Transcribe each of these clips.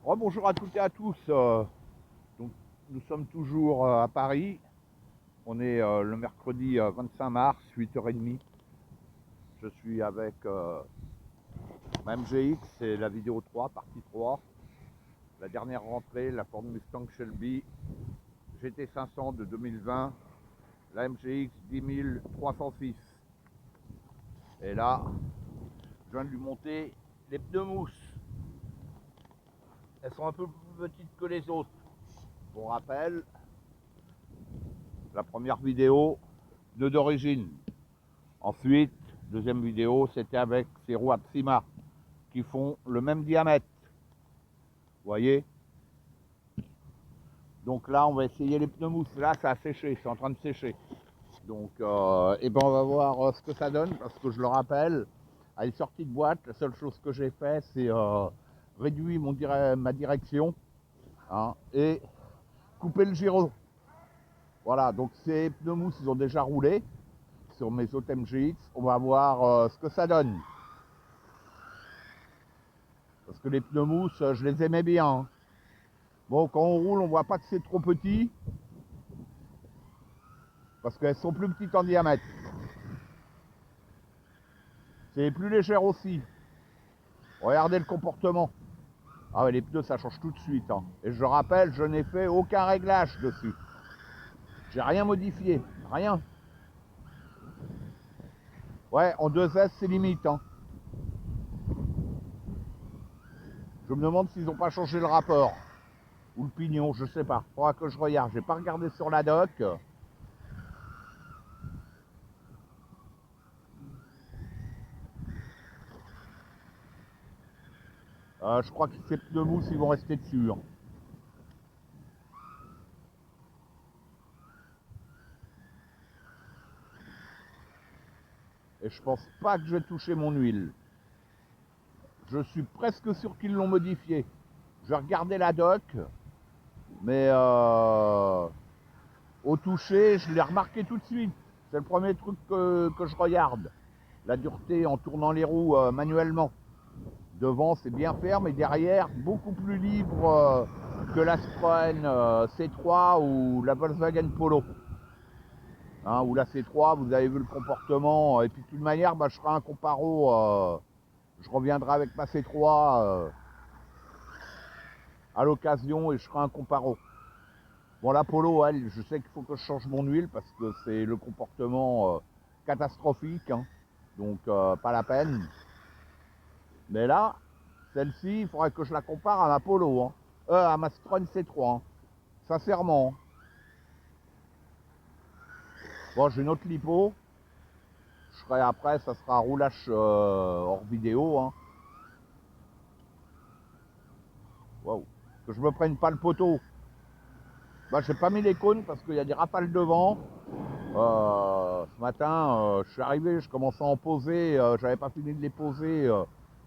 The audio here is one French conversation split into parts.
Rebonjour à toutes et à tous. Donc, nous sommes toujours à Paris. On est le mercredi 25 mars, 8h30. Je suis avec ma MGX, c'est la vidéo 3, partie 3. La dernière rentrée, la Ford Mustang Shelby GT 500 de 2020, la MGX 10306. Et là, je viens de lui monter les pneus mousse. Elles sont un peu plus petites que les autres. Pour rappel, la première vidéo, pneus d'origine. Ensuite, deuxième vidéo, c'était avec ces roues Apsima qui font le même diamètre. Vous voyez? Donc là, on va essayer les pneus mousse. Là, ça a séché, c'est en train de sécher. Donc, eh ben, on va voir ce que ça donne, parce que je le rappelle, à une sortie de boîte, la seule chose que j'ai fait, c'est réduire ma direction, hein, et couper le gyro. Voilà, donc ces pneus mousse, ils ont déjà roulé sur mes autres MGX. On va voir ce que ça donne. Parce que les pneus mousse, je les aimais bien, hein. Bon, quand on roule, on voit pas que c'est trop petit. Parce qu'elles sont plus petites en diamètre. C'est plus légère aussi. Regardez le comportement. Ah ouais, les pneus, ça change tout de suite, hein. Et je rappelle, je n'ai fait aucun réglage dessus. J'ai rien modifié. Rien. Ouais, en 2S, c'est limite, hein. Je me demande s'ils n'ont pas changé le rapport. Ou le pignon, je sais pas. Faudra que je regarde. J'ai pas regardé sur la doc. Je crois que ces pneus mousse, ils vont rester dessus, hein. Et je pense pas que je vais toucher mon huile. Je suis presque sûr qu'ils l'ont modifié. Je vais regarder la doc, mais au toucher, je l'ai remarqué tout de suite. C'est le premier truc que je regarde. La dureté en tournant les roues manuellement. Devant, c'est bien ferme, et derrière, beaucoup plus libre que la Citroën C3 ou la Volkswagen Polo. Hein, ou la C3, vous avez vu le comportement. Et puis de toute manière, bah, je ferai un comparo. Je reviendrai avec ma C3 à l'occasion et je ferai un comparo. Bon, la Polo, elle, je sais qu'il faut que je change mon huile parce que c'est le comportement catastrophique, hein. Donc pas la peine. Mais là, celle-ci, il faudrait que je la compare à ma Polo, hein. À ma Citroën C3, hein. Sincèrement. Bon, j'ai une autre lipo. Je ferai après, ça sera un roulage hors vidéo, hein. Waouh. Que je me prenne pas le poteau. Bah, j'ai pas mis les cônes parce qu'il y a des rafales de vent. Ce matin, je suis arrivé, je commençais à en poser, j'avais pas fini de les poser,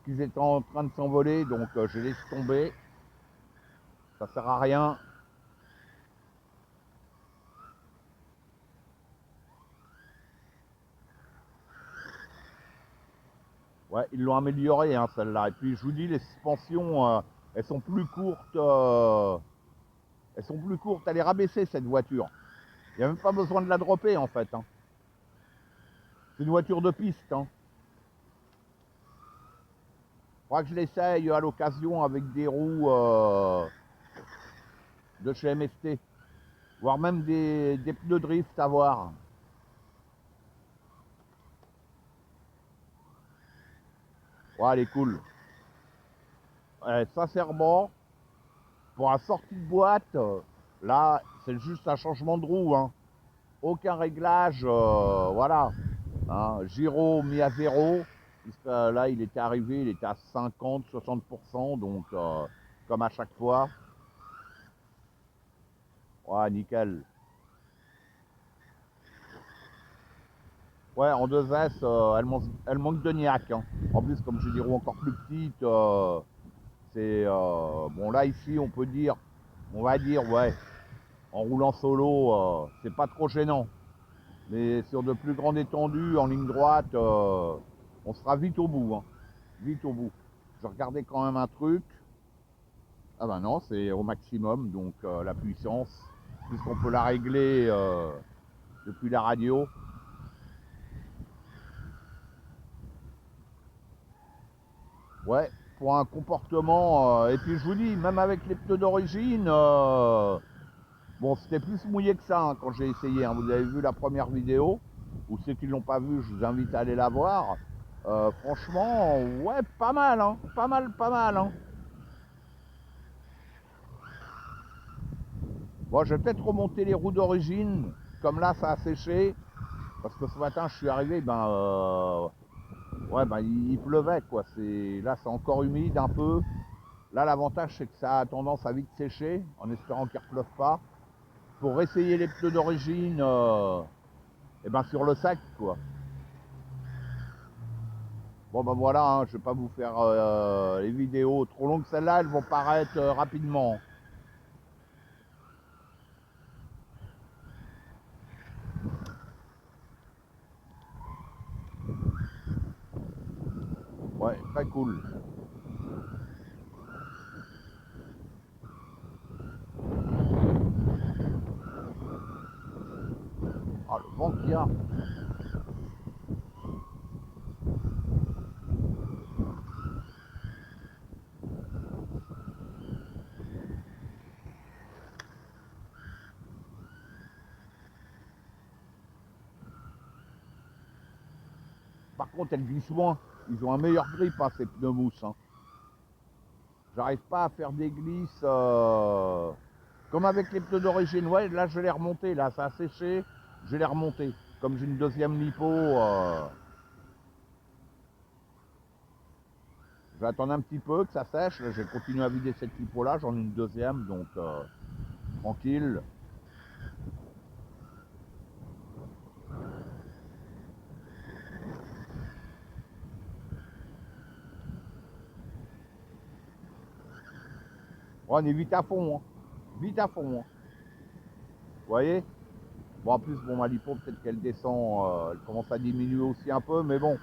qu'ils étaient en train de s'envoler, donc je les laisse tomber. Ça sert à rien. Ouais, ils l'ont amélioré, hein, celle-là. Et puis je vous dis, les suspensions, elles sont plus courtes. Elles sont plus courtes. Elle est rabaissée cette voiture. Il n'y a même pas besoin de la dropper en fait, hein. C'est une voiture de piste, hein. Je crois que je l'essaye à l'occasion avec des roues de chez MST, voire même des pneus drift à voir. Ouais, elle est cool. Sincèrement, pour la sortie de boîte, là, c'est juste un changement de roue, hein. Aucun réglage, voilà. Hein, gyro mis à zéro. Là, il était arrivé, il était à 50-60%, donc comme à chaque fois. Ouais, nickel. Ouais, en 2S, elle manque de niaque, hein. En plus, comme j'ai des roues encore plus petites, c'est bon là ici, on va dire, ouais, en roulant solo, c'est pas trop gênant. Mais sur de plus grandes étendues, en ligne droite, on sera vite au bout, hein. Vite au bout. Je regardais quand même un truc. Ah ben non, c'est au maximum, donc la puissance, puisqu'on peut la régler depuis la radio. Ouais, pour un comportement, et puis je vous dis, même avec les pneus d'origine, bon, c'était plus mouillé que ça hein, quand j'ai essayé. Hein. Vous avez vu la première vidéo, ou ceux qui ne l'ont pas vue, je vous invite à aller la voir. Franchement, ouais, pas mal, hein, pas mal, pas mal. Hein. Bon, je vais peut-être remonter les roues d'origine, comme là ça a séché, parce que ce matin je suis arrivé, ouais, ben il pleuvait quoi. Là c'est encore humide un peu. Là l'avantage c'est que ça a tendance à vite sécher, en espérant qu'il ne repleuve pas. Pour essayer les pneus d'origine, et ben sur le sac quoi. Bon ben voilà, hein, je vais pas vous faire les vidéos trop longues. Celles-là elles vont paraître rapidement. Ouais, très cool. Ah, le vent qu'il y a. Par contre, elles glissent moins. Ils ont un meilleur grip, hein, ces pneus mousse. Hein. J'arrive pas à faire des glisses comme avec les pneus d'origine. Ouais, là, je l'ai remonté. Là, ça a séché. Je l'ai remonté. Comme j'ai une deuxième lipo, je vais attendre un petit peu que ça sèche. Là, je vais continuer à vider cette lipo-là. J'en ai une deuxième, donc tranquille. Ouais, on est vite à fond. Hein. Vite à fond. Hein. Vous voyez. Bon, en plus, bon, ma lipo, peut-être qu'elle descend, elle commence à diminuer aussi un peu, mais bon,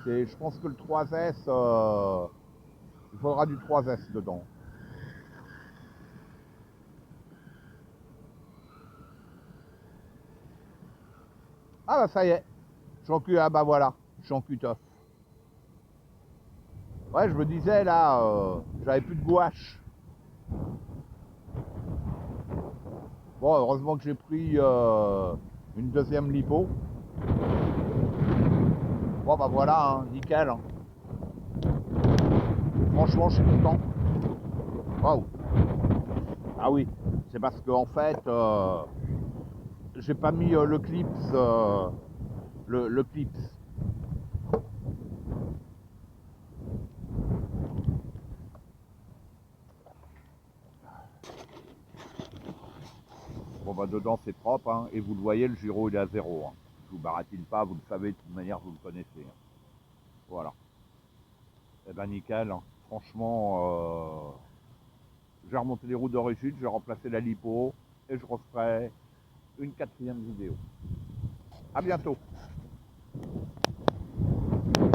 je pense que le 3S, il faudra du 3S dedans. Ah bah ça y est, je suis en cul, ah bah voilà, je suis en cut-off. Ouais, je me disais là, j'avais plus de gouache. Bon, heureusement que j'ai pris une deuxième lipo. Bon bah voilà, hein, nickel. Hein. Franchement, je suis content. Waouh. Ah oui, c'est parce que en fait, j'ai pas mis le clips, le clips. Bon bah dedans c'est propre, hein, et vous le voyez, le gyro il est à zéro. Hein. Je vous baratine pas, vous le savez, de toute manière vous le connaissez. Hein. Voilà. Eh ben nickel. Hein. Franchement, j'ai remonté les roues d'origine, j'ai remplacé la lipo et je referai une quatrième vidéo. A bientôt.